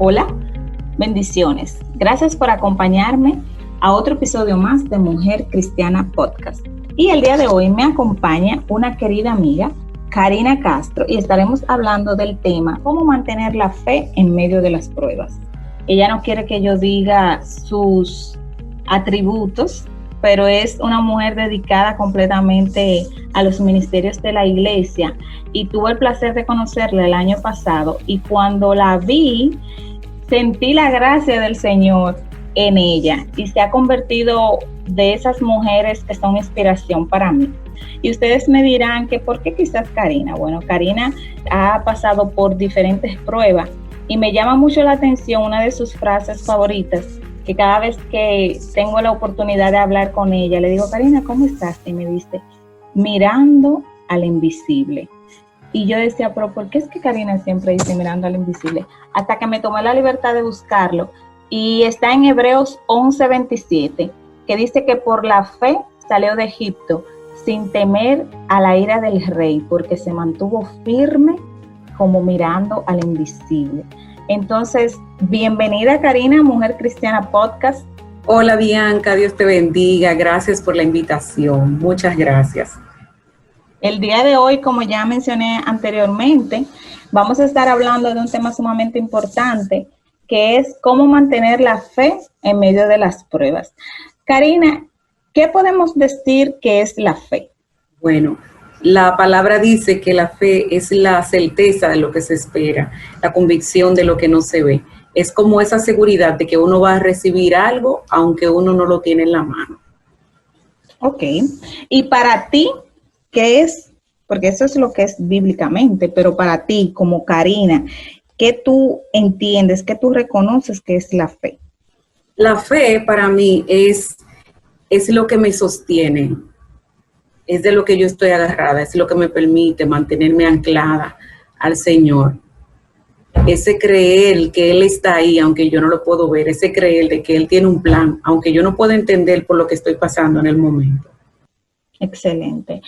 Hola, bendiciones. Gracias por acompañarme a otro episodio más de Mujer Cristiana Podcast. Y el día de hoy me acompaña una querida amiga, Karina Castro, y estaremos hablando del tema cómo mantener la fe en medio de las pruebas. Ella no quiere que yo diga sus atributos, pero es una mujer dedicada completamente a los ministerios de la iglesia y tuve el placer de conocerla el año pasado y cuando la vi sentí la gracia del Señor en ella y se ha convertido de esas mujeres que son inspiración para mí. Y ustedes me dirán que ¿por qué quizás Karina? Bueno, Karina ha pasado por diferentes pruebas y me llama mucho la atención una de sus frases favoritas, que cada vez que tengo la oportunidad de hablar con ella, le digo, Karina, ¿cómo estás? Y me dice, mirando al invisible. Y yo decía, pero ¿por qué es que Karina siempre dice mirando al invisible? Hasta que me tomé la libertad de buscarlo. Y está en Hebreos 11:27, que dice que por la fe salió de Egipto sin temer a la ira del rey, porque se mantuvo firme como mirando al invisible. Entonces, bienvenida Karina, Mujer Cristiana Podcast. Hola Bianca, Dios te bendiga, gracias por la invitación, muchas gracias. El día de hoy, como ya mencioné anteriormente, vamos a estar hablando de un tema sumamente importante, que es cómo mantener la fe en medio de las pruebas. Karina, ¿qué podemos decir que es la fe? Bueno, la palabra dice que la fe es la certeza de lo que se espera, la convicción de lo que no se ve. Es como esa seguridad de que uno va a recibir algo, aunque uno no lo tiene en la mano. Ok. Y para ti, ¿qué es? Porque eso es lo que es bíblicamente, pero para ti, como Karina, ¿qué tú entiendes, qué tú reconoces que es la fe? La fe para mí es lo que me sostiene. Es de lo que yo estoy agarrada, es lo que me permite mantenerme anclada al Señor. Ese creer que Él está ahí, aunque yo no lo puedo ver, ese creer de que Él tiene un plan, aunque yo no puedo entender por lo que estoy pasando en el momento. Excelente.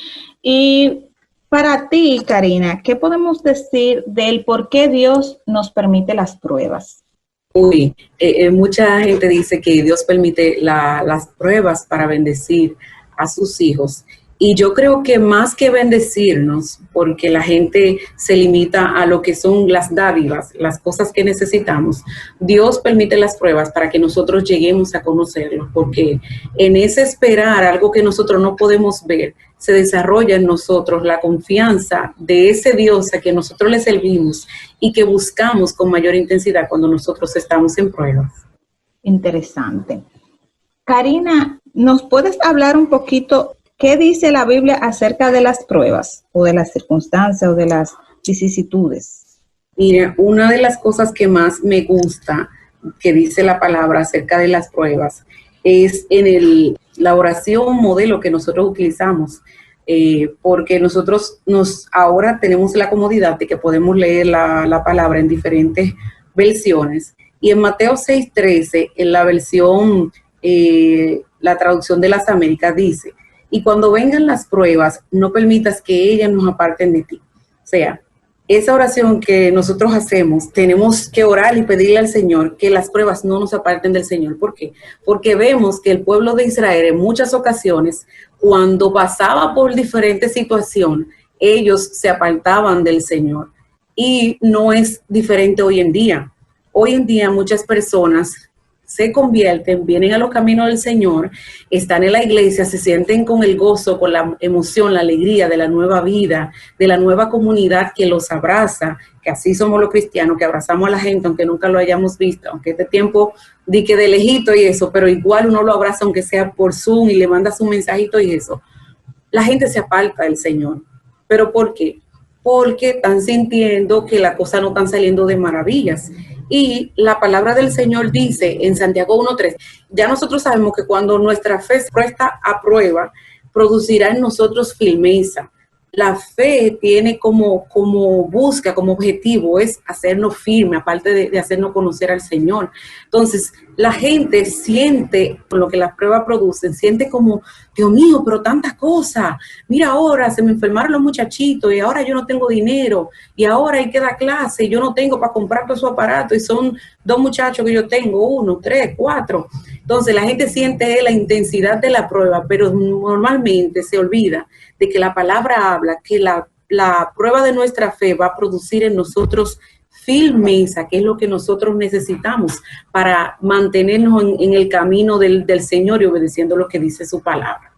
Y para ti, Karina, ¿qué podemos decir del por qué Dios nos permite las pruebas? Mucha gente dice que Dios permite las pruebas para bendecir a sus hijos. Y yo creo que más que bendecirnos, porque la gente se limita a lo que son las dádivas, las cosas que necesitamos, Dios permite las pruebas para que nosotros lleguemos a conocerlo, porque en ese esperar algo que nosotros no podemos ver, se desarrolla en nosotros la confianza de ese Dios a que nosotros le servimos y que buscamos con mayor intensidad cuando nosotros estamos en pruebas. Interesante. Karina, ¿nos puedes hablar un poquito qué dice la Biblia acerca de las pruebas o de las circunstancias o de las vicisitudes? Mira, una de las cosas que más me gusta que dice la palabra acerca de las pruebas es en la oración modelo que nosotros utilizamos, porque nosotros ahora tenemos la comodidad de que podemos leer la palabra en diferentes versiones. Y en Mateo 6:13, en la versión, la traducción de las Américas dice, y cuando vengan las pruebas, no permitas que ellas nos aparten de ti. O sea, esa oración que nosotros hacemos, tenemos que orar y pedirle al Señor que las pruebas no nos aparten del Señor. ¿Por qué? Porque vemos que el pueblo de Israel en muchas ocasiones, cuando pasaba por diferentes situaciones, ellos se apartaban del Señor. Y no es diferente hoy en día. Hoy en día muchas personas se convierten, vienen a los caminos del Señor, están en la iglesia, se sienten con el gozo, con la emoción, la alegría de la nueva vida, de la nueva comunidad que los abraza, que así somos los cristianos, que abrazamos a la gente aunque nunca lo hayamos visto, aunque este tiempo di que de lejito y eso, pero igual uno lo abraza aunque sea por Zoom y le manda su mensajito y eso. La gente se aparta del Señor. ¿Pero por qué? Porque están sintiendo que las cosas no están saliendo de maravillas. Y la palabra del Señor dice en Santiago 1:3, ya nosotros sabemos que cuando nuestra fe se puesta a prueba, producirá en nosotros firmeza. la fe tiene como busca, como objetivo, es hacernos firme, aparte de hacernos conocer al Señor. Entonces, la gente siente, con lo que las pruebas producen, siente como, Dios mío, pero tantas cosas. Mira, ahora se me enfermaron los muchachitos y ahora yo no tengo dinero y ahora hay que dar clase y yo no tengo para comprar todo su aparato y son 2 muchachos que yo tengo, 1, 3, 4. Entonces, la gente siente la intensidad de la prueba, pero normalmente se olvida de que la palabra habla que la prueba de nuestra fe va a producir en nosotros firmeza, que es lo que nosotros necesitamos para mantenernos en el camino del Señor y obedeciendo lo que dice su palabra.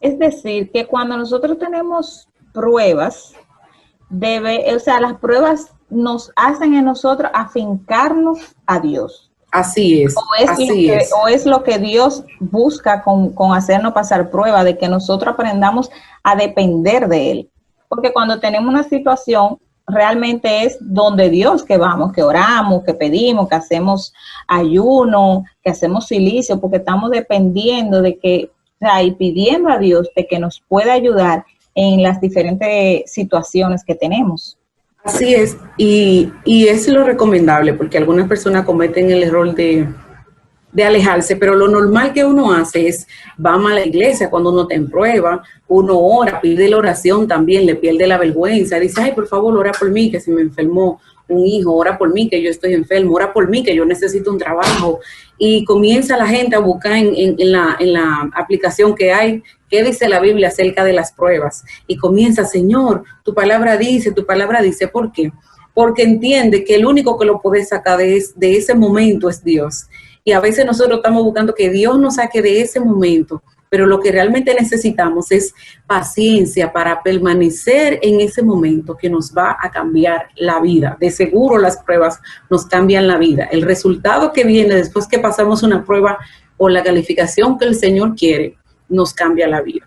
Es decir, que cuando nosotros tenemos pruebas, las pruebas nos hacen en nosotros afincarnos a Dios. Así es, o es lo que Dios busca con hacernos pasar prueba, de que nosotros aprendamos a depender de Él. Porque cuando tenemos una situación, realmente es donde Dios que vamos, que oramos, que pedimos, que hacemos ayuno, que hacemos silicio, porque estamos dependiendo de que, y pidiendo a Dios de que nos pueda ayudar en las diferentes situaciones que tenemos. Así es, y es lo recomendable, porque algunas personas cometen el error de alejarse, pero lo normal que uno hace es, vamos a la iglesia cuando uno te en prueba, uno ora, pide la oración también, le pierde la vergüenza, dice, ay, por favor, ora por mí, que se me enfermó un hijo, ora por mí, que yo estoy enfermo, ora por mí, que yo necesito un trabajo, y comienza la gente a buscar en la aplicación que hay, qué dice la Biblia acerca de las pruebas, y comienza, Señor, tu palabra dice, ¿por qué? Porque entiende que el único que lo puede sacar de ese momento es Dios. Y a veces nosotros estamos buscando que Dios nos saque de ese momento, pero lo que realmente necesitamos es paciencia para permanecer en ese momento que nos va a cambiar la vida. De seguro las pruebas nos cambian la vida. El resultado que viene después que pasamos una prueba o la calificación que el Señor quiere, nos cambia la vida.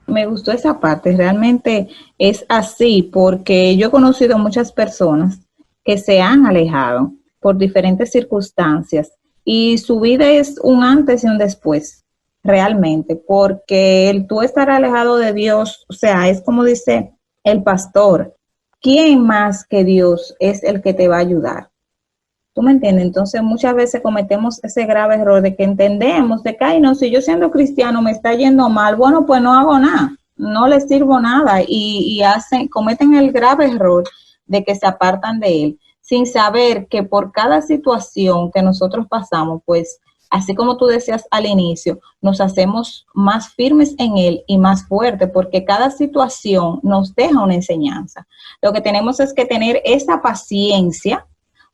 Me gustó esa parte, realmente es así, porque yo he conocido muchas personas que se han alejado por diferentes circunstancias y su vida es un antes y un después, realmente, porque el tú estar alejado de Dios, es como dice el pastor, ¿quién más que Dios es el que te va a ayudar? ¿Tú me entiendes? Entonces muchas veces cometemos ese grave error de que entendemos de que, ay, no, si yo siendo cristiano me está yendo mal, bueno, pues no hago nada, no les sirvo nada y cometen el grave error de que se apartan de Él, sin saber que por cada situación que nosotros pasamos, pues, así como tú decías al inicio, nos hacemos más firmes en Él y más fuertes, porque cada situación nos deja una enseñanza. Lo que tenemos es que tener esa paciencia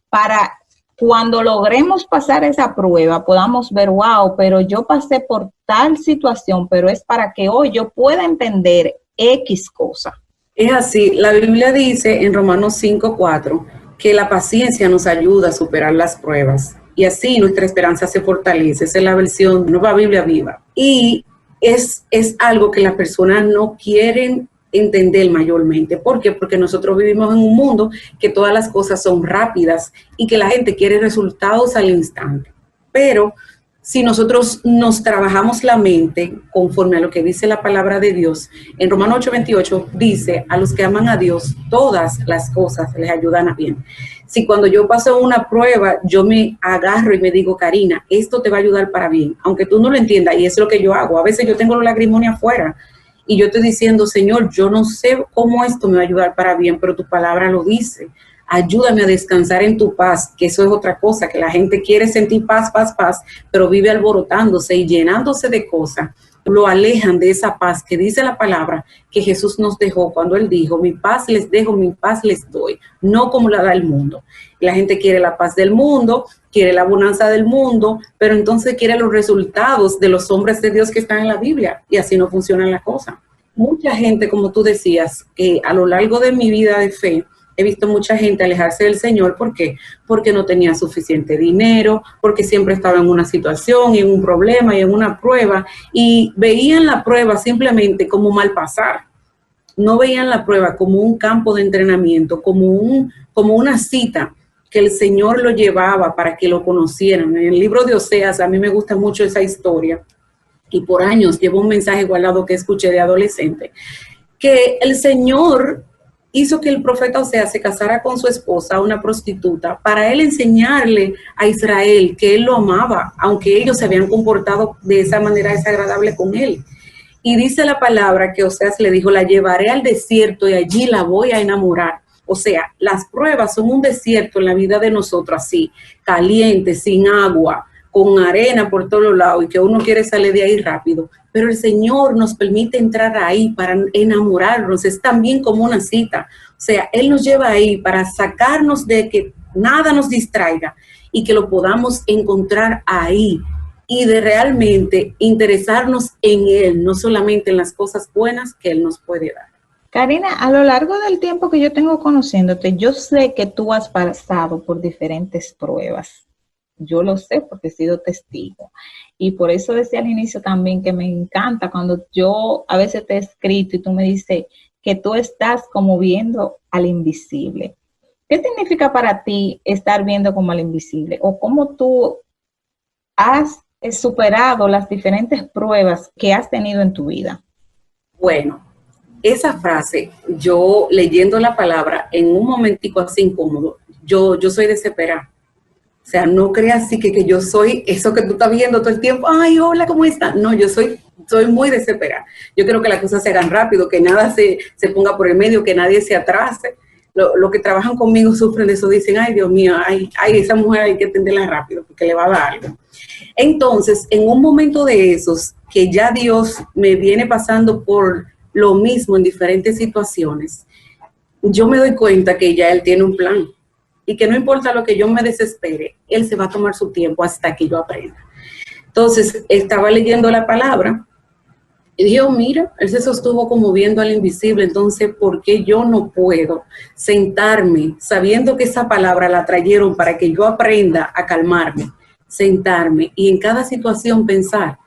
para cuando logremos pasar esa prueba, podamos ver, wow, pero yo pasé por tal situación, pero es para que hoy yo pueda entender X cosa. Es así, la Biblia dice en Romanos 5:4 que la paciencia nos ayuda a superar las pruebas y así nuestra esperanza se fortalece. Esa es la versión Nueva Biblia Viva. Y es algo que las personas no quieren entender mayormente. ¿Por qué? Porque nosotros vivimos en un mundo que todas las cosas son rápidas y que la gente quiere resultados al instante. Pero si nosotros nos trabajamos la mente conforme a lo que dice la palabra de Dios, en Romanos 8:28 dice, a los que aman a Dios, todas las cosas les ayudan a bien. Si cuando yo paso una prueba, yo me agarro y me digo, Karina, esto te va a ayudar para bien, aunque tú no lo entiendas, y es lo que yo hago. A veces yo tengo los lagrimones afuera, y yo estoy diciendo, Señor, yo no sé cómo esto me va a ayudar para bien, pero tu palabra lo dice. Ayúdame a descansar en tu paz, que eso es otra cosa, que la gente quiere sentir paz, pero vive alborotándose y llenándose de cosas. Lo alejan de esa paz que dice la palabra que Jesús nos dejó cuando Él dijo, mi paz les dejo, mi paz les doy, no como la da el mundo. La gente quiere la paz del mundo, quiere la bonanza del mundo, pero entonces quiere los resultados de los hombres de Dios que están en la Biblia, y así no funciona la cosa. Mucha gente, como tú decías, a lo largo de mi vida de fe, he visto mucha gente alejarse del Señor. ¿Por qué? Porque no tenía suficiente dinero, porque siempre estaba en una situación, en un problema y en una prueba, y veían la prueba simplemente como mal pasar. No veían la prueba como un campo de entrenamiento, como una cita que el Señor lo llevaba para que lo conocieran. En el libro de Oseas, a mí me gusta mucho esa historia, y por años llevo un mensaje guardado que escuché de adolescente, que el Señor hizo que el profeta Oseas se casara con su esposa, una prostituta, para él enseñarle a Israel que él lo amaba, aunque ellos se habían comportado de esa manera desagradable con él. Y dice la palabra que Oseas le dijo, la llevaré al desierto y allí la voy a enamorar. O sea, las pruebas son un desierto en la vida de nosotros, así, caliente, sin agua, con arena por todos lados y que uno quiere salir de ahí rápido. Pero el Señor nos permite entrar ahí para enamorarnos, es también como una cita. O sea, Él nos lleva ahí para sacarnos de que nada nos distraiga y que lo podamos encontrar ahí y de realmente interesarnos en Él, no solamente en las cosas buenas que Él nos puede dar. Karina, a lo largo del tiempo que yo tengo conociéndote, yo sé que tú has pasado por diferentes pruebas. Yo lo sé porque he sido testigo. Y por eso decía al inicio también que me encanta cuando yo a veces te he escrito y tú me dices que tú estás como viendo al invisible. ¿Qué significa para ti estar viendo como al invisible? ¿O cómo tú has superado las diferentes pruebas que has tenido en tu vida? Bueno, esa frase, yo leyendo la palabra en un momentico así incómodo, yo soy desesperada. O sea, no creas así que yo soy eso que tú estás viendo todo el tiempo. Ay, hola, ¿cómo estás? No, yo soy muy desesperada. Yo creo que las cosas se hagan rápido, que nada se ponga por el medio, que nadie se atrase. Los que trabajan conmigo sufren de eso, dicen, ay, Dios mío, ay, esa mujer hay que atenderla rápido porque le va a dar algo. Entonces, en un momento de esos, que ya Dios me viene pasando por lo mismo en diferentes situaciones, yo me doy cuenta que ya Él tiene un plan. Y que no importa lo que yo me desespere, Él se va a tomar su tiempo hasta que yo aprenda. Entonces, estaba leyendo la palabra y dije, oh, mira, Él se sostuvo como viendo al invisible, entonces, ¿por qué yo no puedo sentarme sabiendo que esa palabra la trajeron para que yo aprenda a calmarme, sentarme y en cada situación pensar,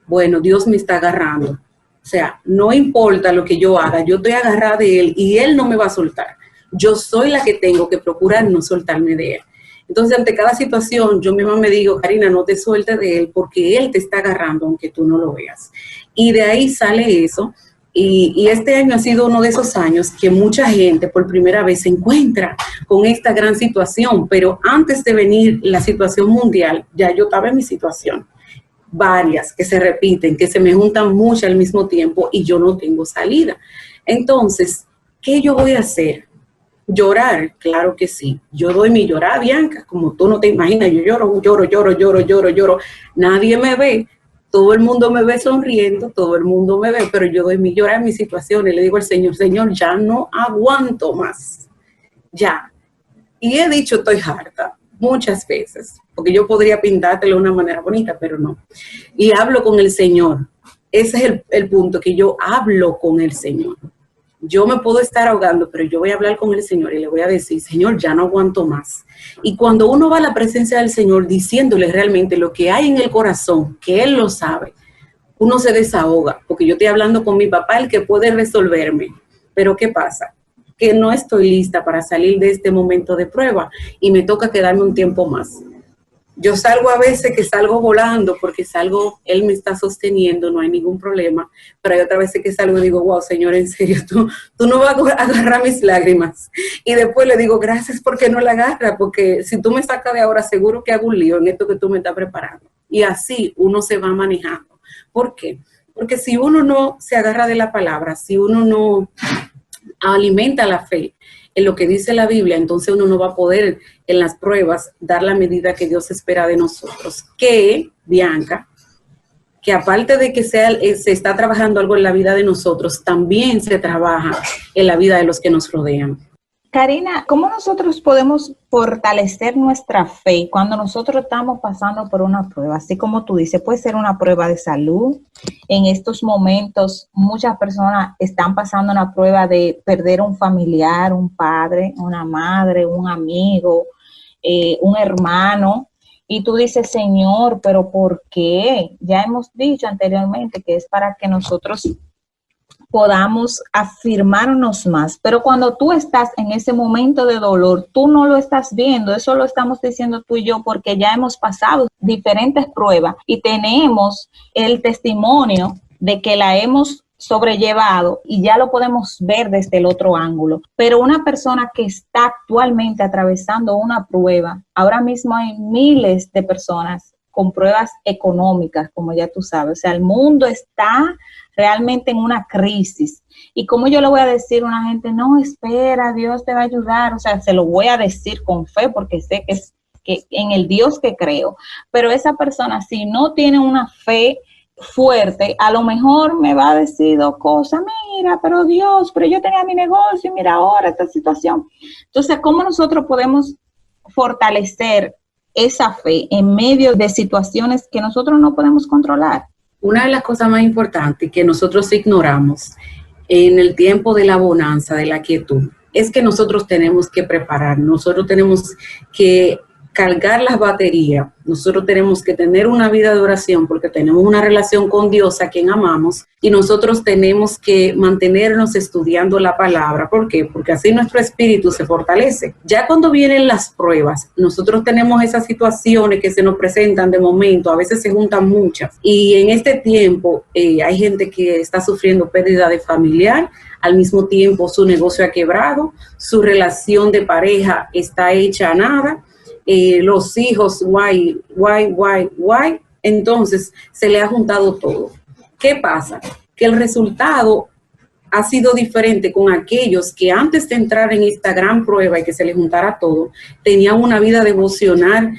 bueno, Dios me está agarrando. O sea, no importa lo que yo haga, yo estoy agarrada de Él y Él no me va a soltar. Yo soy la que tengo que procurar no soltarme de Él. Entonces, ante cada situación, yo misma me digo, Karina, no te sueltes de Él porque Él te está agarrando aunque tú no lo veas. Y de ahí sale eso. Y este año ha sido uno de esos años que mucha gente por primera vez se encuentra con esta gran situación. Pero antes de venir la situación mundial, ya yo estaba en mi situación. Varias que se repiten, que se me juntan muchas al mismo tiempo y yo no tengo salida. Entonces, ¿qué yo voy a hacer? Llorar, claro que sí. Yo doy mi llorar, Bianca, como tú no te imaginas. Yo lloro. Nadie me ve. Todo el mundo me ve sonriendo, todo el mundo me ve, pero yo doy mi llorar en mis situaciones. Le digo al Señor, Señor, ya no aguanto más. Ya. Y he dicho, estoy harta muchas veces, porque yo podría pintártelo de una manera bonita, pero no. Y hablo con el Señor. Ese es el punto, que yo hablo con el Señor. Yo me puedo estar ahogando, pero yo voy a hablar con el Señor y le voy a decir, Señor, ya no aguanto más. Y cuando uno va a la presencia del Señor diciéndole realmente lo que hay en el corazón, que Él lo sabe, uno se desahoga, porque yo estoy hablando con mi papá, el que puede resolverme. Pero ¿qué pasa? Que no estoy lista para salir de este momento de prueba y me toca quedarme un tiempo más. Yo salgo a veces que salgo volando porque salgo, Él me está sosteniendo, no hay ningún problema, pero hay otras veces que salgo y digo, wow, Señor, en serio, tú no vas a agarrar mis lágrimas. Y después le digo, gracias porque no la agarra, porque si tú me sacas de ahora, seguro que hago un lío en esto que tú me estás preparando. Y así uno se va manejando. ¿Por qué? Porque si uno no se agarra de la palabra, si uno no alimenta la fe en lo que dice la Biblia, entonces uno no va a poder en las pruebas dar la medida que Dios espera de nosotros. Que, Bianca, que aparte de que se está trabajando algo en la vida de nosotros, también se trabaja en la vida de los que nos rodean. Karina, ¿cómo nosotros podemos fortalecer nuestra fe cuando nosotros estamos pasando por una prueba? Así como tú dices, puede ser una prueba de salud. En estos momentos, muchas personas están pasando una prueba de perder un familiar, un padre, una madre, un amigo, un hermano. Y tú dices, Señor, ¿pero por qué? Ya hemos dicho anteriormente que es para que nosotros podamos afirmarnos más, pero cuando tú estás en ese momento de dolor, tú no lo estás viendo, eso lo estamos diciendo tú y yo porque ya hemos pasado diferentes pruebas y tenemos el testimonio de que la hemos sobrellevado y ya lo podemos ver desde el otro ángulo. Pero una persona que está actualmente atravesando una prueba, ahora mismo hay miles de personas con pruebas económicas, como ya tú sabes. O sea, el mundo está realmente en una crisis. Y como yo le voy a decir a una gente, no, espera, Dios te va a ayudar. O sea, se lo voy a decir con fe porque sé que es que en el Dios que creo. Pero esa persona, si no tiene una fe fuerte, a lo mejor me va a decir dos cosas, mira, pero Dios, pero yo tenía mi negocio, mira ahora esta situación. Entonces, ¿cómo nosotros podemos fortalecer esa fe en medio de situaciones que nosotros no podemos controlar? Una de las cosas más importantes que nosotros ignoramos en el tiempo de la bonanza, de la quietud, es que nosotros tenemos que preparar, nosotros tenemos que cargar las baterías, nosotros tenemos que tener una vida de oración porque tenemos una relación con Dios a quien amamos y nosotros tenemos que mantenernos estudiando la palabra. ¿Por qué? Porque así nuestro espíritu se fortalece. Ya cuando vienen las pruebas, nosotros tenemos esas situaciones que se nos presentan de momento, a veces se juntan muchas y en este tiempo hay gente que está sufriendo pérdida de familiar, al mismo tiempo su negocio ha quebrado, su relación de pareja está hecha a nada. Los hijos, why, entonces se le ha juntado todo. ¿Qué pasa? Que el resultado ha sido diferente con aquellos que antes de entrar en esta gran prueba y que se les juntara todo, tenían una vida devocional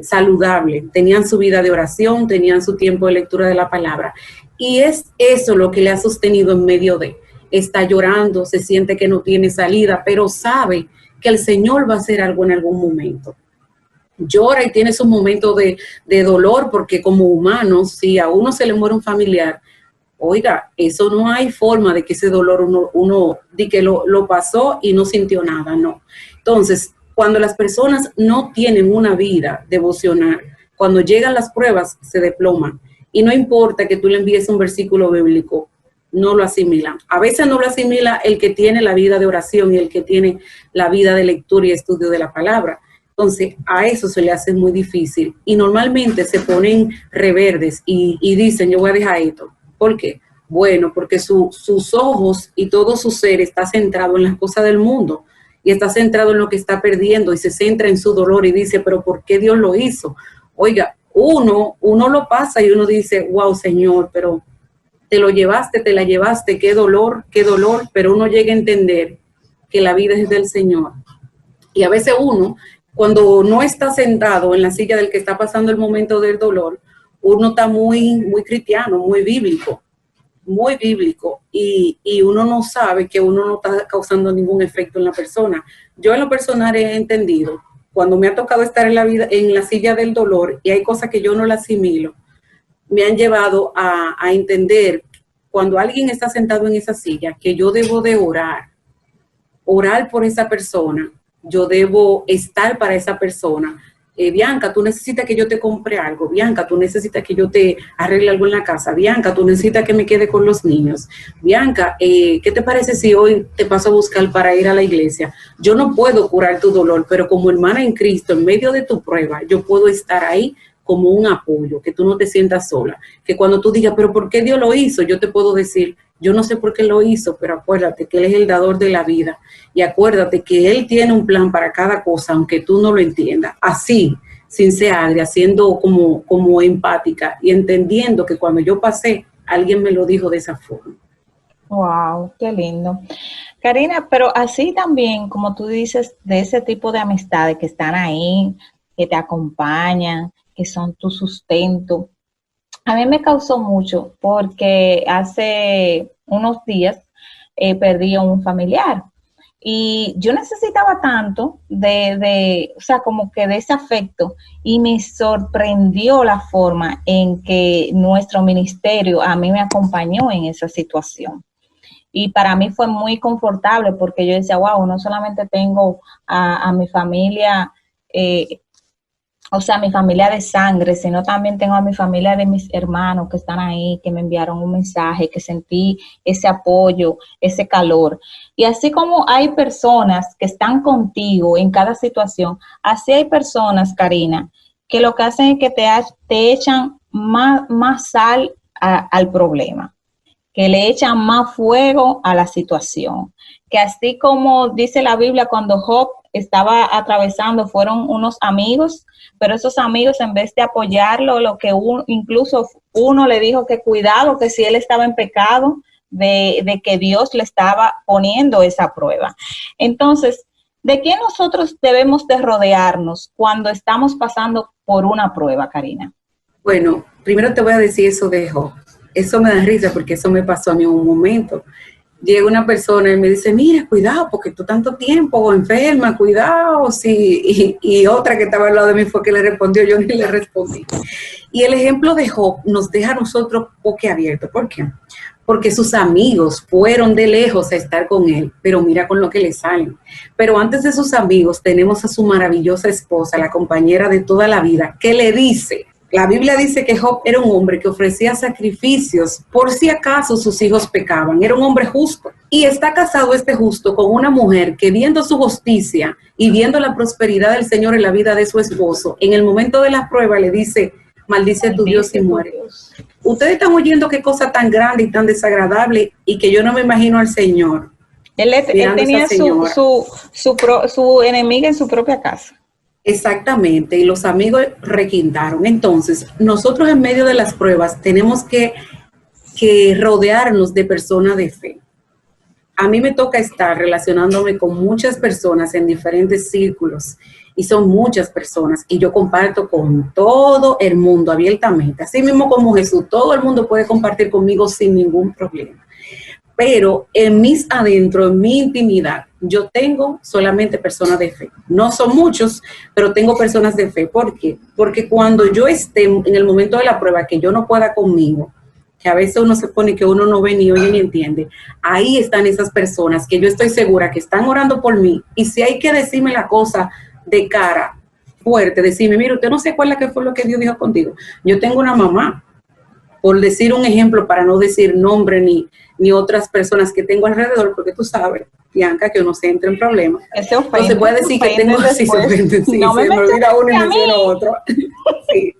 saludable, tenían su vida de oración, tenían su tiempo de lectura de la palabra. Y es eso lo que le ha sostenido en medio de. Está llorando, se siente que no tiene salida, pero sabe que el Señor va a hacer algo en algún momento. Llora y tiene sus momentos de dolor, porque como humanos, si a uno se le muere un familiar, oiga, eso no hay forma de que ese dolor uno de que lo pasó y no sintió nada, no. Entonces, cuando las personas no tienen una vida devocional, cuando llegan las pruebas, se desploman. Y no importa que tú le envíes un versículo bíblico, no lo asimilan. A veces no lo asimila el que tiene la vida de oración y el que tiene la vida de lectura y estudio de la palabra. Entonces, a eso se le hace muy difícil y normalmente se ponen reverdes y dicen, yo voy a dejar esto. ¿Por qué? Bueno, porque sus ojos y todo su ser está centrado en las cosas del mundo y está centrado en lo que está perdiendo y se centra en su dolor y dice, pero ¿por qué Dios lo hizo? Oiga, uno lo pasa y uno dice, wow, Señor, pero te lo llevaste, te la llevaste, qué dolor, pero uno llega a entender que la vida es del Señor. Y a veces uno, cuando no está sentado en la silla del que está pasando el momento del dolor, uno está muy cristiano, muy bíblico, y uno no sabe que uno no está causando ningún efecto en la persona. Yo en lo personal he entendido, cuando me ha tocado estar en la silla del dolor y hay cosas que yo no la asimilo, me han llevado a entender cuando alguien está sentado en esa silla que yo debo de orar por esa persona. Yo debo estar para esa persona. Bianca, tú necesitas que yo te compre algo. Bianca, tú necesitas que yo te arregle algo en la casa. Bianca, tú necesitas que me quede con los niños. Bianca, ¿qué te parece si hoy te paso a buscar para ir a la iglesia? Yo no puedo curar tu dolor, pero como hermana en Cristo, en medio de tu prueba, yo puedo estar ahí como un apoyo, que tú no te sientas sola. Que cuando tú digas, pero ¿por qué Dios lo hizo? Yo te puedo decir, yo no sé por qué lo hizo, pero acuérdate que Él es el dador de la vida y acuérdate que Él tiene un plan para cada cosa, aunque tú no lo entiendas. Así, sin ser agria, siendo como empática y entendiendo que cuando yo pasé, alguien me lo dijo de esa forma. Wow, qué lindo. Karina, pero así también, como tú dices, de ese tipo de amistades que están ahí, que te acompañan, que son tu sustento, a mí me causó mucho porque hace unos días perdí a un familiar y yo necesitaba tanto o sea, como que de ese afecto y me sorprendió la forma en que nuestro ministerio a mí me acompañó en esa situación. Y para mí fue muy confortable porque yo decía, wow, no solamente tengo a mi familia, o sea, mi familia de sangre, sino también tengo a mi familia de mis hermanos que están ahí, que me enviaron un mensaje, que sentí ese apoyo, ese calor. Y así como hay personas que están contigo en cada situación, así hay personas, Karina, que lo que hacen es que te echan más sal al problema. que le echan más fuego a la situación. Que así como dice la Biblia, cuando Job estaba atravesando, fueron unos amigos, pero esos amigos, en vez de apoyarlo, incluso uno le dijo que cuidado, que si él estaba en pecado, de que Dios le estaba poniendo esa prueba. Entonces, ¿de qué nosotros debemos de rodearnos cuando estamos pasando por una prueba, Karina? Bueno, primero te voy a decir eso de Job. Eso me da risa porque eso me pasó a mí en un momento. Llega una persona y me dice, mira, cuidado, porque tú tanto tiempo enferma, cuidado, sí. Y otra que estaba al lado de mí fue que le respondió, yo ni le respondí. Y el ejemplo de Job nos deja a nosotros boquiabiertos. ¿Por qué? Porque sus amigos fueron de lejos a estar con él, pero mira con lo que le salen. Pero antes de sus amigos tenemos a su maravillosa esposa, la compañera de toda la vida, que le dice, la Biblia dice que Job era un hombre que ofrecía sacrificios por si acaso sus hijos pecaban, era un hombre justo. Y está casado este justo con una mujer que, viendo su justicia y viendo la prosperidad del Señor en la vida de su esposo, en el momento de la prueba le dice, maldice tu Dios y muere. Ustedes están oyendo qué cosa tan grande y tan desagradable, y que yo no me imagino al Señor. Él tenía su enemiga en su propia casa. Exactamente, y los amigos requintaron. Entonces, nosotros en medio de las pruebas tenemos que rodearnos de personas de fe. A mí me toca estar relacionándome con muchas personas en diferentes círculos, y son muchas personas, y yo comparto con todo el mundo abiertamente. Así mismo como Jesús, todo el mundo puede compartir conmigo sin ningún problema. Pero en mis adentro, en mi intimidad, yo tengo solamente personas de fe. No son muchos, pero tengo personas de fe. ¿Por qué? Porque cuando yo esté en el momento de la prueba, que yo no pueda conmigo, que a veces uno se pone que uno no ve ni oye ni entiende, ahí están esas personas que yo estoy segura que están orando por mí. Y si hay que decirme la cosa de cara fuerte, decirme, mira, usted no se acuerda qué fue lo que Dios dijo contigo. Yo tengo una mamá, por decir un ejemplo, para no decir nombre ni otras personas que tengo alrededor, porque tú sabes, Bianca, que uno se entra en problemas. Entonces puede decir que tengo así, sí, no me olvida uno y menciono otro. Sí.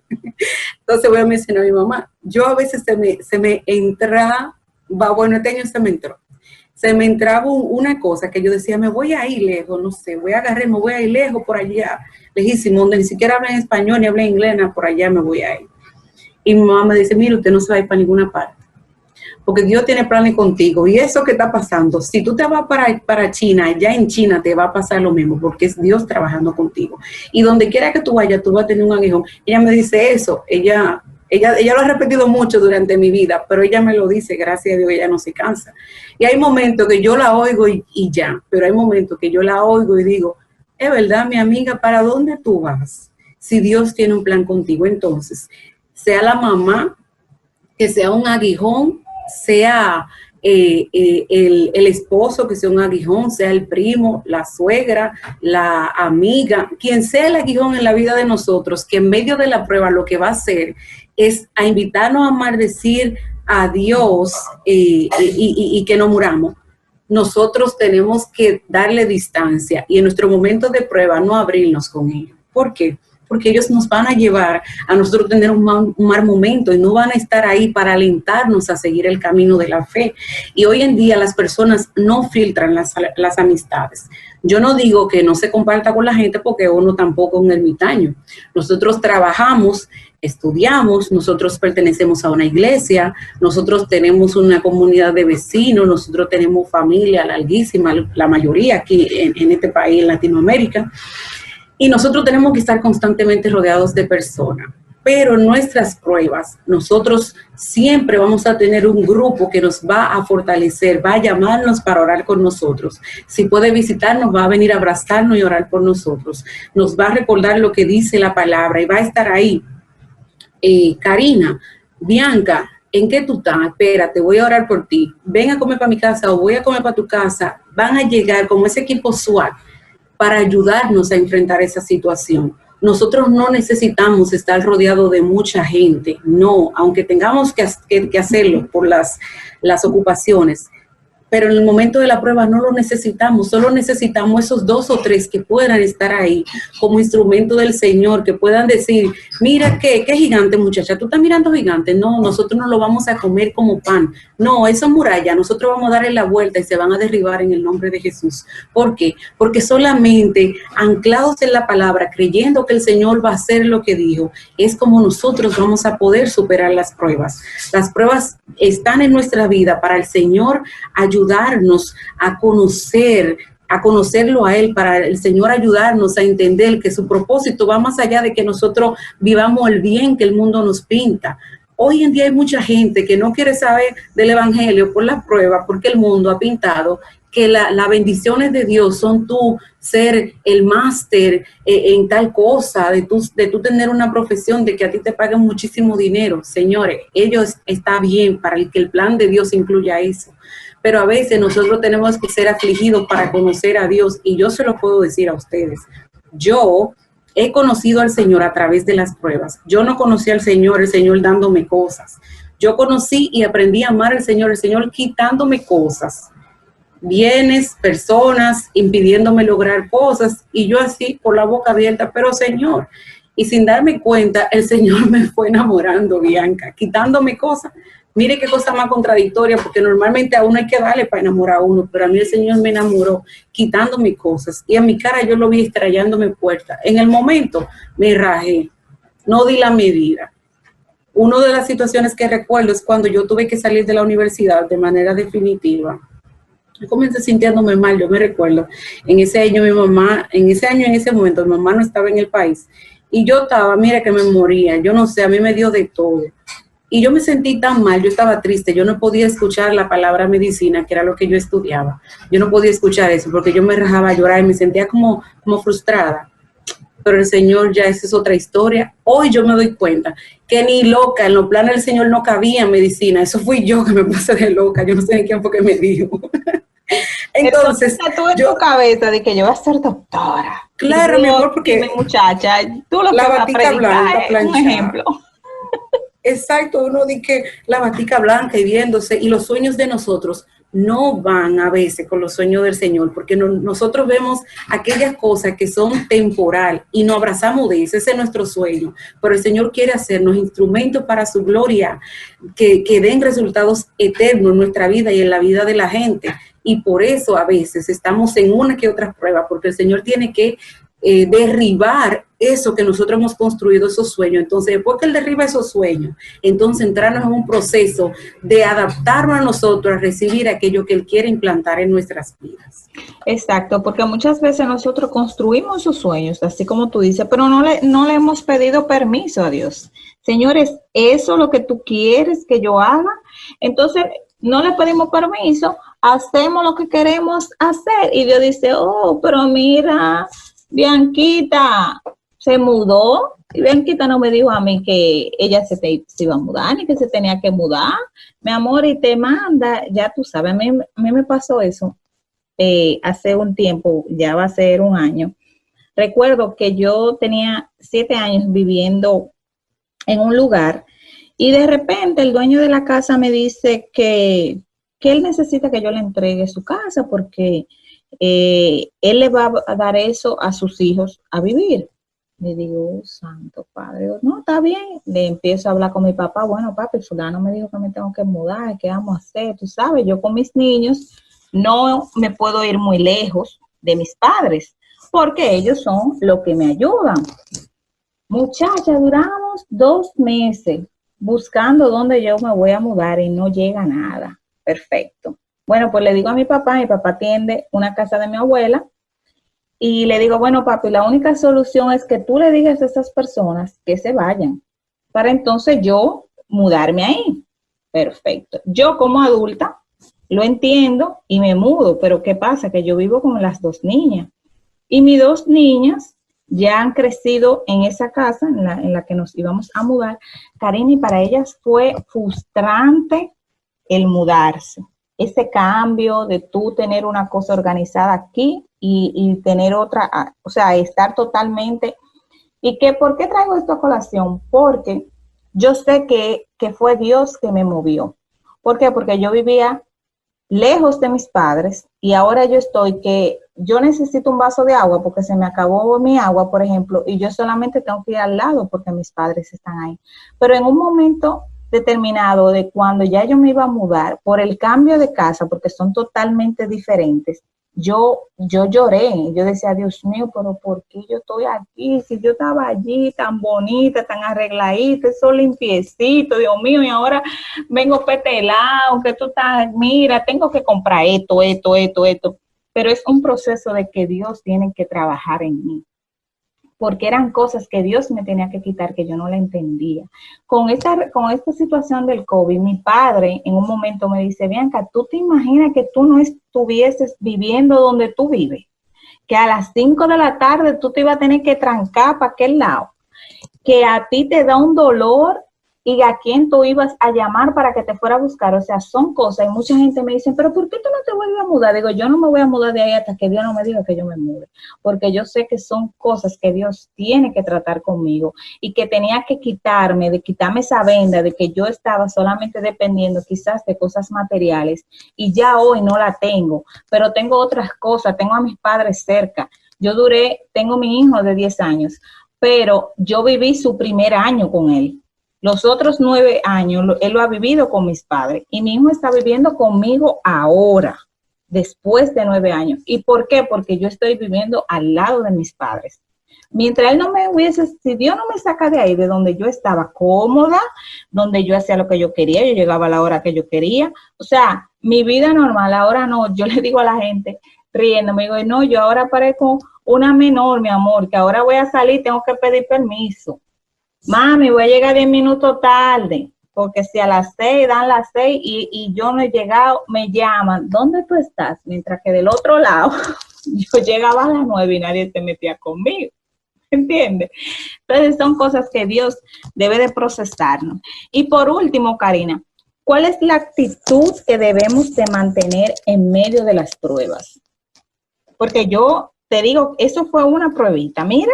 Entonces voy a mencionar a mi mamá. Yo a veces se me entra, bueno, este año se me entraba una cosa que yo decía, me voy a ir lejos, no sé, voy a ir lejos por allá, lejísimo, donde ni siquiera hablan español ni hablan inglés, por allá me voy a ir. Y mi mamá me dice, mira, usted no se va a ir para ninguna parte, porque Dios tiene planes contigo. Y eso que está pasando, si tú te vas para China, ya en China te va a pasar lo mismo, porque es Dios trabajando contigo. Y donde quiera que tú vayas, tú vas a tener un aguijón. Ella me dice eso, ella lo ha repetido mucho durante mi vida, pero ella me lo dice, gracias a Dios, ella no se cansa. Y hay momentos que yo la oigo y ya, pero hay momentos que yo la oigo y digo, es verdad, mi amiga, ¿para dónde tú vas? Si Dios tiene un plan contigo, entonces, sea la mamá, que sea un aguijón, sea el esposo, que sea un aguijón, sea el primo, la suegra, la amiga, quien sea el aguijón en la vida de nosotros, que en medio de la prueba lo que va a hacer es a invitarnos a maldecir a Dios y que no muramos. Nosotros tenemos que darle distancia y en nuestro momento de prueba no abrirnos con ellos. ¿Por qué? Porque ellos nos van a llevar a nosotros tener un mal momento y no van a estar ahí para alentarnos a seguir el camino de la fe. Y hoy en día las personas no filtran las amistades. Yo no digo que no se comparta con la gente porque uno tampoco es un ermitaño. Nosotros trabajamos, estudiamos, nosotros pertenecemos a una iglesia, nosotros tenemos una comunidad de vecinos, nosotros tenemos familia larguísima, la mayoría aquí en este país, en Latinoamérica. Y nosotros tenemos que estar constantemente rodeados de personas. Pero en nuestras pruebas, nosotros siempre vamos a tener un grupo que nos va a fortalecer, va a llamarnos para orar con nosotros. Si puede visitarnos, va a venir a abrazarnos y orar por nosotros. Nos va a recordar lo que dice la palabra y va a estar ahí. Karina, Bianca, ¿en qué tú estás? Espérate, voy a orar por ti. Ven a comer para mi casa o voy a comer para tu casa. Van a llegar como ese equipo SWAT para ayudarnos a enfrentar esa situación. Nosotros no necesitamos estar rodeados de mucha gente, no, aunque tengamos que hacerlo por las ocupaciones, pero en el momento de la prueba no lo necesitamos, solo necesitamos esos 2 o 3 que puedan estar ahí como instrumento del Señor, que puedan decir, mira qué gigante, muchacha, tú estás mirando gigante, no, nosotros no lo vamos a comer como pan, no, eso es muralla, nosotros vamos a darle la vuelta y se van a derribar en el nombre de Jesús. ¿Por qué? Porque solamente anclados en la palabra, creyendo que el Señor va a hacer lo que dijo, es como nosotros vamos a poder superar las pruebas. Las pruebas están en nuestra vida para el Señor ayudarnos a conocerlo a Él, para el Señor ayudarnos a entender que su propósito va más allá de que nosotros vivamos el bien que el mundo nos pinta. Hoy en día hay mucha gente que no quiere saber del evangelio por las pruebas, porque el mundo ha pintado que las bendiciones de Dios son tú ser el máster en tal cosa, de tú tener una profesión, de que a ti te paguen muchísimo dinero. Señores, está bien para que el plan de Dios incluya eso. Pero a veces nosotros tenemos que ser afligidos para conocer a Dios, y yo se lo puedo decir a ustedes. Yo he conocido al Señor a través de las pruebas. Yo no conocí al Señor, el Señor dándome cosas. Yo conocí y aprendí a amar al Señor, el Señor quitándome cosas, bienes, personas, impidiéndome lograr cosas, y yo así por la boca abierta, pero Señor, y sin darme cuenta, el Señor me fue enamorando, Bianca, quitándome cosas. Mire qué cosa más contradictoria, porque normalmente a uno hay que darle para enamorar a uno, pero a mí el Señor me enamoró quitándome cosas, y a mi cara yo lo vi estrellándome puertas. En el momento me rajé, no di la medida. Una de las situaciones que recuerdo es cuando yo tuve que salir de la universidad de manera definitiva. Yo comencé sintiéndome mal, yo me recuerdo. En ese momento, mi mamá no estaba en el país. Y yo estaba, mira que me moría, yo no sé, a mí me dio de todo. Y yo me sentí tan mal, yo estaba triste, yo no podía escuchar la palabra medicina, que era lo que yo estudiaba. Yo no podía escuchar eso porque yo me rajaba a llorar y me sentía como frustrada. Pero el Señor, ya esa es otra historia. Hoy yo me doy cuenta que ni loca, en los planes del Señor no cabía medicina. Eso fui yo que me pasé de loca, yo no sé ni quién fue que me dijo. Entonces, tú en tu cabeza de que yo voy a ser doctora. Claro, mi amor, porque dime, muchacha, tú lo que la vas a batica predicar blanca, es planchada. un ejemplo. Exacto, uno dice que la batica blanca y viéndose, y los sueños de nosotros no van a veces con los sueños del Señor, porque nosotros vemos aquellas cosas que son temporal y nos abrazamos de eso, ese es nuestro sueño, pero el Señor quiere hacernos instrumentos para su gloria, que den resultados eternos en nuestra vida y en la vida de la gente, y por eso a veces estamos en una que otra prueba, porque el Señor tiene que derribar eso que nosotros hemos construido, esos sueños. Entonces, después que Él derriba esos sueños, entonces entrarnos en un proceso de adaptarnos a nosotros a recibir aquello que Él quiere implantar en nuestras vidas. Exacto, porque muchas veces nosotros construimos sus sueños, así como tú dices, pero no le hemos pedido permiso a Dios. Señores, ¿eso es lo que tú quieres que yo haga? Entonces, no le pedimos permiso, hacemos lo que queremos hacer. Y Dios dice, oh, pero mira, Bianquita se mudó, y Bianquita no me dijo a mí que ella se iba a mudar, ni que se tenía que mudar, mi amor, y te manda, ya tú sabes, a mí me pasó eso hace un tiempo, ya va a ser un año. Recuerdo que yo tenía 7 años viviendo en un lugar, y de repente el dueño de la casa me dice que él necesita que yo le entregue su casa, porque él le va a dar eso a sus hijos a vivir. Le digo, santo padre, no, está bien. Le empiezo a hablar con mi papá, bueno, papi, fulano me dijo que me tengo que mudar, ¿qué vamos a hacer? Tú sabes, yo con mis niños no me puedo ir muy lejos de mis padres, porque ellos son los que me ayudan. Muchacha, duramos 2 meses buscando dónde yo me voy a mudar y no llega nada. Perfecto. Bueno, pues le digo a mi papá atiende una casa de mi abuela, y le digo, bueno, papi, la única solución es que tú le digas a esas personas que se vayan, para entonces yo mudarme ahí. Perfecto. Yo como adulta lo entiendo y me mudo, pero ¿qué pasa? Que yo vivo con las 2 niñas, y mis 2 niñas ya han crecido en esa casa en la que nos íbamos a mudar. Karina, y para ellas fue frustrante el mudarse. Ese cambio de tú tener una cosa organizada aquí y tener otra, o sea, estar totalmente. ¿Y por qué traigo esto a colación? Porque yo sé que fue Dios que me movió. ¿Por qué? Porque yo vivía lejos de mis padres, y ahora yo estoy que yo necesito un vaso de agua porque se me acabó mi agua, por ejemplo, y yo solamente tengo que ir al lado porque mis padres están ahí. Pero en un momento determinado de cuando ya yo me iba a mudar, por el cambio de casa, porque son totalmente diferentes, yo lloré, yo decía, Dios mío, pero ¿por qué yo estoy aquí? Si yo estaba allí tan bonita, tan arregladita, eso limpiecito, Dios mío, y ahora vengo petelado, que tú estás, mira, tengo que comprar esto. Pero es un proceso de que Dios tiene que trabajar en mí, porque eran cosas que Dios me tenía que quitar que yo no la entendía. Con esta situación del COVID, mi padre en un momento me dice, Bianca, ¿tú te imaginas que tú no estuvieses viviendo donde tú vives? Que a las 5 de la tarde tú te ibas a tener que trancar para aquel lado, que a ti te da un dolor y a quién tú ibas a llamar para que te fuera a buscar. O sea, son cosas. Y mucha gente me dice, pero ¿por qué tú no te vuelves a mudar? Digo, yo no me voy a mudar de ahí hasta que Dios no me diga que yo me mude. Porque yo sé que son cosas que Dios tiene que tratar conmigo y que tenía que quitarme esa venda de que yo estaba solamente dependiendo quizás de cosas materiales y ya hoy no la tengo, pero tengo otras cosas, tengo a mis padres cerca. Tengo mi hijo de 10 años, pero yo viví su primer año con él. Los otros 9 años, él lo ha vivido con mis padres y mi hijo está viviendo conmigo ahora, después de 9 años. ¿Y por qué? Porque yo estoy viviendo al lado de mis padres. Mientras él no me si Dios no me saca de ahí, de donde yo estaba cómoda, donde yo hacía lo que yo quería, yo llegaba a la hora que yo quería, o sea, mi vida normal, ahora no, yo le digo a la gente, riendo, me digo, no, yo ahora parezco una menor, mi amor, que ahora voy a salir, tengo que pedir permiso. Mami, voy a llegar 10 minutos tarde, porque si a las 6 dan las 6 y yo no he llegado, me llaman, ¿dónde tú estás? Mientras que del otro lado, yo llegaba a las 9 y nadie se metía conmigo, ¿entiendes? Entonces son cosas que Dios debe de procesarnos. Y por último, Karina, ¿cuál es la actitud que debemos de mantener en medio de las pruebas? Porque yo te digo, eso fue una pruebita, mira,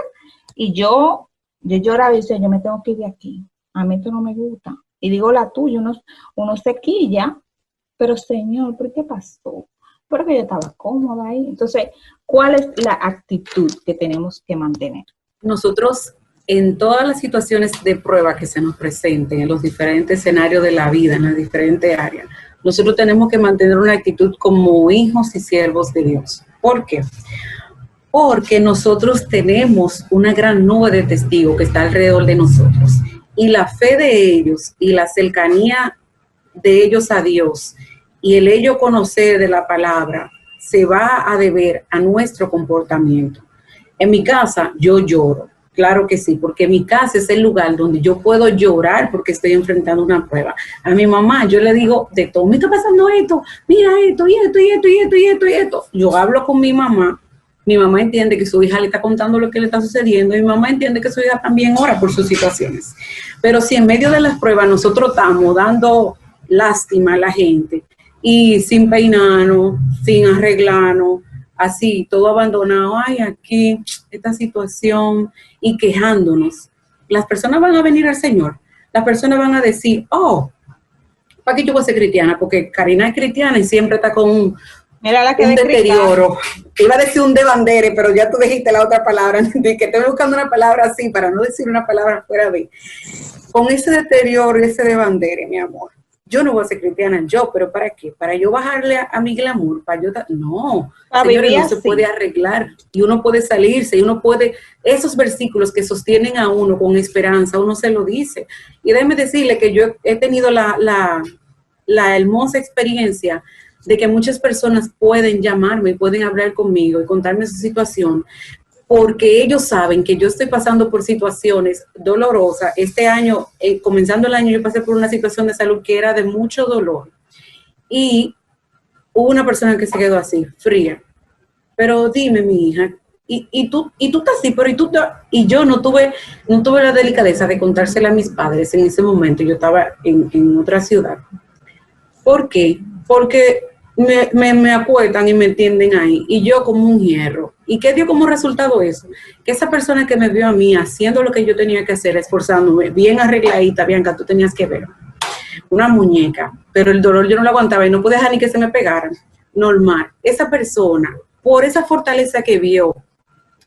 y yo lloraba y decía, yo me tengo que ir de aquí, a mí esto no me gusta. Y digo la tuya, uno se quilla, pero Señor, ¿por qué pasó? Porque yo estaba cómoda ahí. Entonces, ¿cuál es la actitud que tenemos que mantener? Nosotros, en todas las situaciones de prueba que se nos presenten, en los diferentes escenarios de la vida, en las diferentes áreas, nosotros tenemos que mantener una actitud como hijos y siervos de Dios. ¿Por qué? Porque nosotros tenemos una gran nube de testigos que está alrededor de nosotros. Y la fe de ellos y la cercanía de ellos a Dios y el ello conocer de la palabra se va a deber a nuestro comportamiento. En mi casa yo lloro, claro que sí, porque mi casa es el lugar donde yo puedo llorar porque estoy enfrentando una prueba. A mi mamá yo le digo de todo, me está pasando esto, mira esto y esto y esto y esto y esto y esto. Yo hablo con mi mamá entiende que su hija le está contando lo que le está sucediendo y mi mamá entiende que su hija también ora por sus situaciones. Pero si en medio de las pruebas nosotros estamos dando lástima a la gente y sin peinarnos, sin arreglarnos, así, todo abandonado, ay, aquí, esta situación, y quejándonos, las personas van a venir al Señor, las personas van a decir, oh, ¿para qué yo voy a ser cristiana? Porque Karina es cristiana y siempre está con un deterioro. Iba a decir un debandere, pero ya tú dijiste la otra palabra, de que estoy buscando una palabra así, para no decir una palabra fuera de, con ese deterioro y ese debandere, mi amor. Yo no voy a ser cristiana, pero ¿para qué? ¿Para yo bajarle a mi glamour? No, señores, no se puede arreglar y uno puede salirse y uno puede, esos versículos que sostienen a uno con esperanza, uno se lo dice. Y déjeme decirle que yo he tenido la hermosa experiencia de que muchas personas pueden llamarme y pueden hablar conmigo y contarme su situación, porque ellos saben que yo estoy pasando por situaciones dolorosas. Este año, comenzando el año, yo pasé por una situación de salud que era de mucho dolor. Y hubo una persona que se quedó así, fría. Pero dime, mi hija, y tú estás así, pero y yo no tuve la delicadeza de contársela a mis padres en ese momento. Yo estaba en otra ciudad. ¿Por qué? Porque me acuerdan y me entienden ahí, y yo como un hierro. ¿Y qué dio como resultado eso? Que esa persona que me vio a mí haciendo lo que yo tenía que hacer, esforzándome, bien arregladita, Bianca, tú tenías que ver. una muñeca, pero el dolor yo no lo aguantaba y no podía dejar ni que se me pegaran. Normal. Esa persona, por esa fortaleza que vio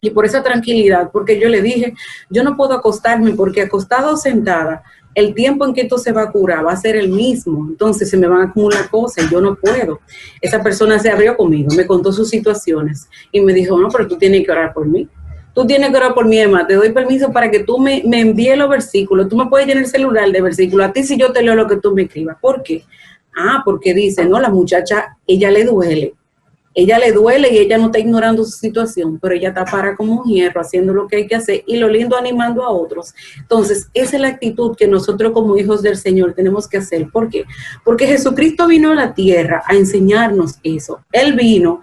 y por esa tranquilidad, porque yo le dije, yo no puedo acostarme porque acostada o sentada, el tiempo en que esto se va a curar va a ser el mismo, entonces se me van a acumular cosas y yo no puedo. Esa persona se abrió conmigo, me contó sus situaciones y me dijo, no, pero tú tienes que orar por mí. Tú tienes que orar por mí, Emma, te doy permiso para que tú me envíes los versículos. Tú me puedes llenar el celular de versículos. A ti si yo te leo lo que tú me escribas. ¿Por qué? Porque dice, no, la muchacha, ella le duele y ella no está ignorando su situación, pero ella está para como un hierro haciendo lo que hay que hacer y lo lindo animando a otros. Entonces, esa es la actitud que nosotros como hijos del Señor tenemos que hacer. ¿Por qué? Porque Jesucristo vino a la tierra a enseñarnos eso. Él vino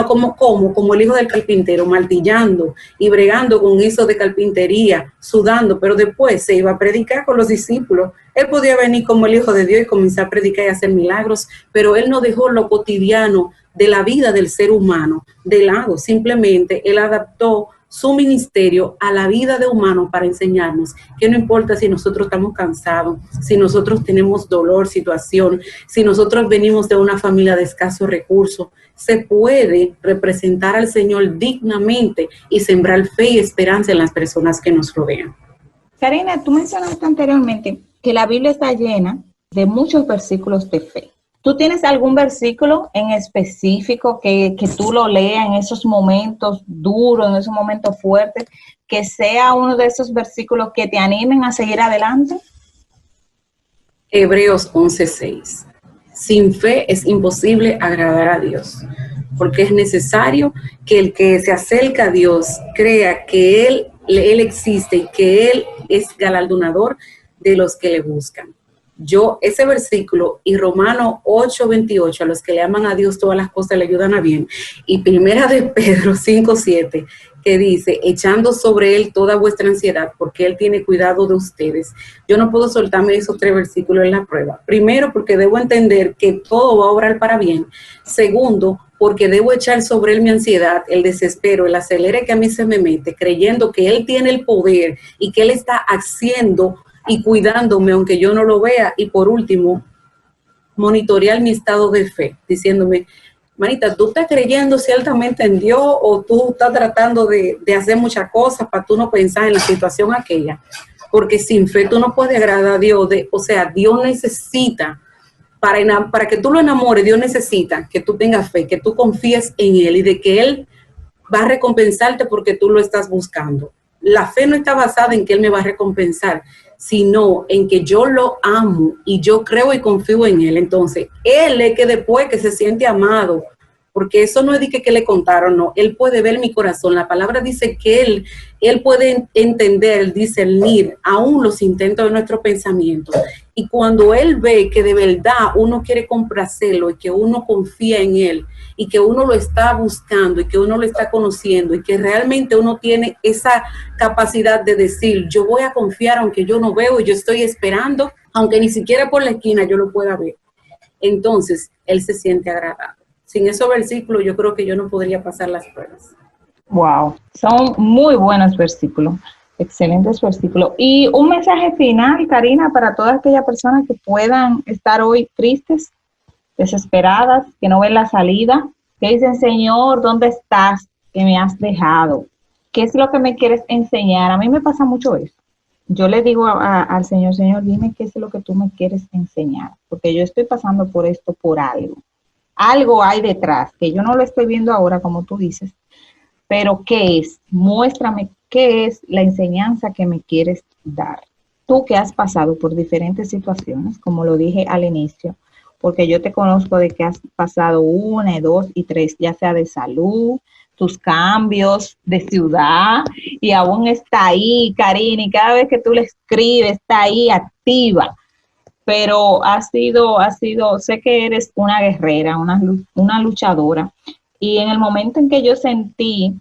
como el hijo del carpintero, martillando y bregando con eso de carpintería, sudando, pero después se iba a predicar con los discípulos. Él podía venir como el Hijo de Dios y comenzar a predicar y hacer milagros, pero él no dejó lo cotidiano de la vida del ser humano de lado. Simplemente él adaptó su ministerio a la vida de humano para enseñarnos que no importa si nosotros estamos cansados, si nosotros tenemos dolor, situación, si nosotros venimos de una familia de escasos recursos, se puede representar al Señor dignamente y sembrar fe y esperanza en las personas que nos rodean. Karina, tú mencionaste anteriormente que la Biblia está llena de muchos versículos de fe. ¿Tú tienes algún versículo en específico que tú lo leas en esos momentos duros, en esos momentos fuertes, que sea uno de esos versículos que te animen a seguir adelante? Hebreos 11:6. Sin fe es imposible agradar a Dios, porque es necesario que el que se acerca a Dios crea que Él existe y que Él es galardonador de los que le buscan. Ese versículo y Romanos 8:28, a los que le aman a Dios todas las cosas le ayudan a bien, y primera de Pedro 5:7, que dice, echando sobre él toda vuestra ansiedad, porque él tiene cuidado de ustedes. Yo no puedo soltarme esos 3 versículos en la prueba. Primero, porque debo entender que todo va a obrar para bien. Segundo, porque debo echar sobre él mi ansiedad, el desespero, el acelere que a mí se me mete, creyendo que él tiene el poder y que él está haciendo y cuidándome aunque yo no lo vea. Y por último, monitorear mi estado de fe, diciéndome, manita, ¿tú estás creyendo ciertamente en Dios o tú estás tratando de hacer muchas cosas para tú no pensar en la situación aquella? Porque sin fe tú no puedes agradar a Dios. Dios necesita, para que tú lo enamores, Dios necesita que tú tengas fe, que tú confíes en Él y de que Él va a recompensarte porque tú lo estás buscando. La fe no está basada en que Él me va a recompensar, sino en que yo lo amo y yo creo y confío en Él. Entonces, Él es que después que se siente amado, porque eso no es de que le contaron, no, Él puede ver mi corazón. La palabra dice que Él puede entender, discernir aún los intentos de nuestro pensamiento. Y cuando Él ve que de verdad uno quiere complacerlo y que uno confía en Él y que uno lo está buscando y que uno lo está conociendo y que realmente uno tiene esa capacidad de decir, yo voy a confiar aunque yo no veo y yo estoy esperando, aunque ni siquiera por la esquina yo lo pueda ver. Entonces, Él se siente agradado. Sin esos versículos yo creo que yo no podría pasar las pruebas. Wow, son muy buenos versículos, excelentes versículos. Y un mensaje final, Karina, para todas aquellas personas que puedan estar hoy tristes, desesperadas, que no ven la salida, que dicen, Señor, ¿dónde estás? Que me has dejado. ¿Qué es lo que me quieres enseñar? A mí me pasa mucho eso. Yo le digo al Señor, Señor, dime qué es lo que tú me quieres enseñar, porque yo estoy pasando por esto por algo. Algo hay detrás, que yo no lo estoy viendo ahora, como tú dices, pero ¿qué es? Muéstrame qué es la enseñanza que me quieres dar. Tú que has pasado por diferentes situaciones, como lo dije al inicio, porque yo te conozco de que has pasado 1, 2 y 3, ya sea de salud, tus cambios de ciudad, y aún está ahí, Karina, y cada vez que tú le escribes, está ahí activa. Pero ha sido, sé que eres una guerrera, una luchadora. Y en el momento en que yo sentí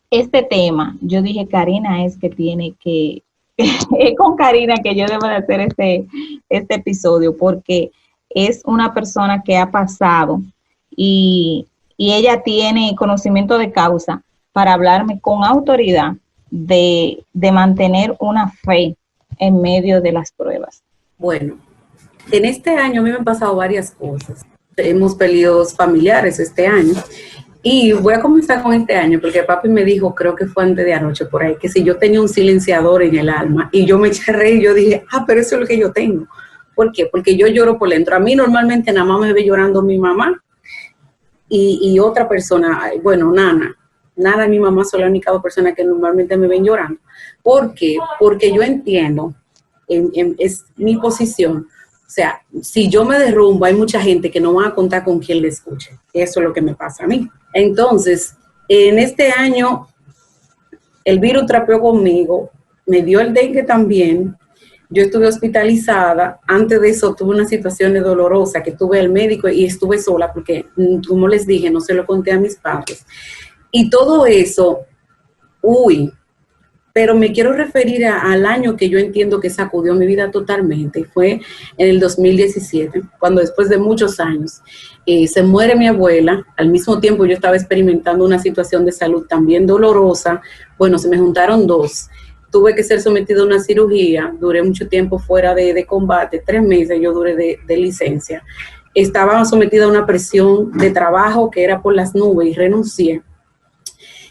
este tema, yo dije, Karina es que tiene que, es con Karina que yo debo de hacer este episodio, porque es una persona que ha pasado y ella tiene conocimiento de causa para hablarme con autoridad de mantener una fe en medio de las pruebas. Bueno, En este año a mí me han pasado varias cosas. Hemos peleas familiares este año. Y voy a comenzar con este año, porque papi me dijo, creo que fue antes de anoche por ahí, que si yo tenía un silenciador en el alma, y yo me eché a reír, yo dije, pero eso es lo que yo tengo. ¿Por qué? Porque yo lloro por dentro. A mí normalmente nada más me ve llorando mi mamá y otra persona, bueno, Nana, y mi mamá son la única dos personas que normalmente me ven llorando. ¿Por qué? Porque yo entiendo, es mi posición. O sea, si yo me derrumbo, hay mucha gente que no va a contar con quien le escuche. Eso es lo que me pasa a mí. Entonces, en este año, el virus trapeó conmigo, me dio el dengue también. Yo estuve hospitalizada. Antes de eso, tuve una situación dolorosa que tuve al médico y estuve sola porque, como les dije, no se lo conté a mis padres. Y todo eso, pero me quiero referir al año que yo entiendo que sacudió mi vida totalmente. Fue en el 2017, cuando después de muchos años se muere mi abuela. Al mismo tiempo yo estaba experimentando una situación de salud también dolorosa. Bueno, se me juntaron dos. Tuve que ser sometida a una cirugía. Duré mucho tiempo fuera de combate, 3 meses yo duré de licencia. Estaba sometida a una presión de trabajo que era por las nubes y renuncié.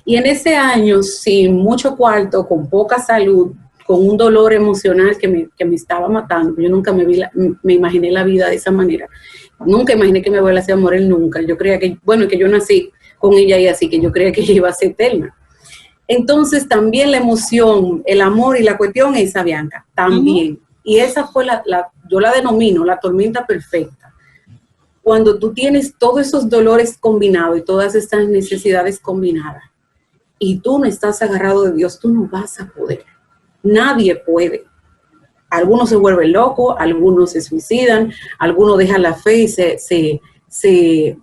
Y en ese año, sin mucho cuarto, con poca salud, con un dolor emocional que me estaba matando, yo nunca me imaginé la vida de esa manera. Nunca imaginé que mi abuela se iba a morir nunca. Yo creía que yo nací con ella y así, que yo creía que ella iba a ser eterna. Entonces también la emoción, el amor y la cuestión esa, Bianca, también. Uh-huh. Y esa fue yo la denomino la tormenta perfecta. Cuando tú tienes todos esos dolores combinados y todas estas necesidades combinadas, y tú no estás agarrado de Dios, tú no vas a poder. Nadie puede. Algunos se vuelven locos, algunos se suicidan, algunos dejan la fe y se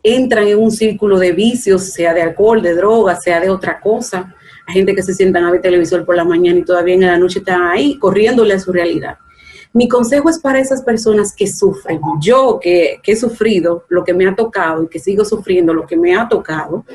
entran en un círculo de vicios, sea de alcohol, de droga, sea de otra cosa. Hay gente que se sientan a ver televisor por la mañana y todavía en la noche están ahí corriéndole a su realidad. Mi consejo es para esas personas que sufren. Yo que he sufrido lo que me ha tocado y que sigo sufriendo lo que me ha tocado,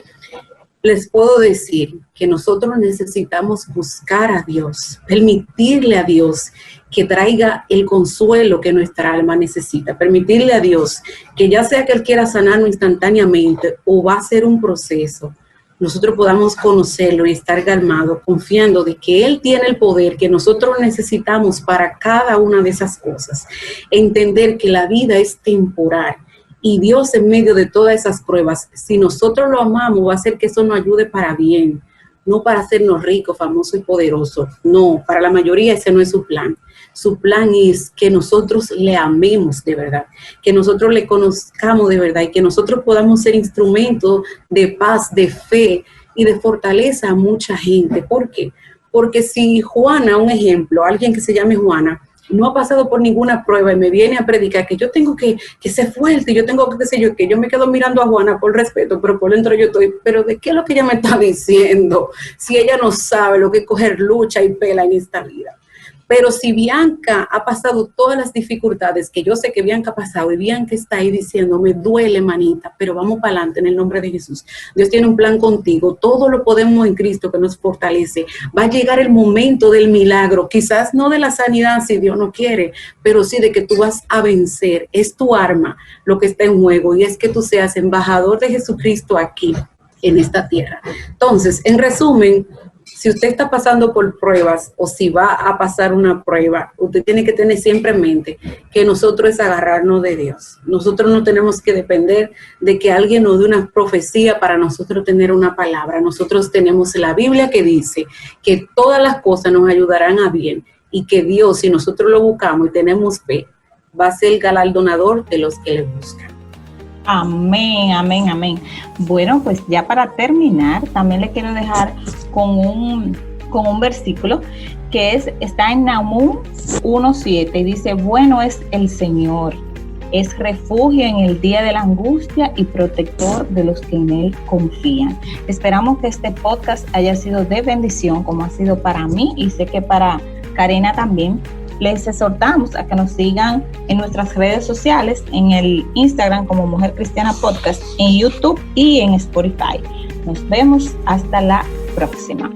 les puedo decir que nosotros necesitamos buscar a Dios, permitirle a Dios que traiga el consuelo que nuestra alma necesita, permitirle a Dios que ya sea que Él quiera sanarnos instantáneamente o va a ser un proceso, nosotros podamos conocerlo y estar calmados, confiando de que Él tiene el poder que nosotros necesitamos para cada una de esas cosas. Entender que la vida es temporal. Y Dios en medio de todas esas pruebas, si nosotros lo amamos, va a hacer que eso nos ayude para bien, no para hacernos ricos, famosos y poderosos. No, para la mayoría ese no es su plan. Su plan es que nosotros le amemos de verdad, que nosotros le conozcamos de verdad y que nosotros podamos ser instrumentos de paz, de fe y de fortaleza a mucha gente. ¿Por qué? Porque si Juana, un ejemplo, alguien que se llame Juana, no ha pasado por ninguna prueba y me viene a predicar que yo tengo que ser fuerte, yo tengo que, qué sé yo, que yo me quedo mirando a Juana por respeto, pero por dentro yo estoy, pero ¿de qué es lo que ella me está diciendo? Si ella no sabe lo que es coger lucha y pela en esta vida. Pero si Bianca ha pasado todas las dificultades que yo sé que Bianca ha pasado y Bianca está ahí diciendo, me duele, manita, pero vamos para adelante en el nombre de Jesús. Dios tiene un plan contigo, todo lo podemos en Cristo que nos fortalece. Va a llegar el momento del milagro, quizás no de la sanidad si Dios no quiere, pero sí de que tú vas a vencer. Es tu arma lo que está en juego y es que tú seas embajador de Jesucristo aquí en esta tierra. Entonces, en resumen, si usted está pasando por pruebas o si va a pasar una prueba, usted tiene que tener siempre en mente que nosotros es agarrarnos de Dios. Nosotros no tenemos que depender de que alguien nos dé una profecía para nosotros tener una palabra. Nosotros tenemos la Biblia que dice que todas las cosas nos ayudarán a bien y que Dios, si nosotros lo buscamos y tenemos fe, va a ser el galardonador de los que le buscan. Amén, amén, amén. Bueno, pues ya para terminar, también le quiero dejar con un versículo que está en Nahum 1:7 y dice, bueno es el Señor, es refugio en el día de la angustia y protector de los que en Él confían. Esperamos que este podcast haya sido de bendición como ha sido para mí y sé que para Karina también. Les exhortamos a que nos sigan en nuestras redes sociales, en el Instagram como Mujer Cristiana Podcast, en YouTube y en Spotify. Nos vemos hasta la próxima.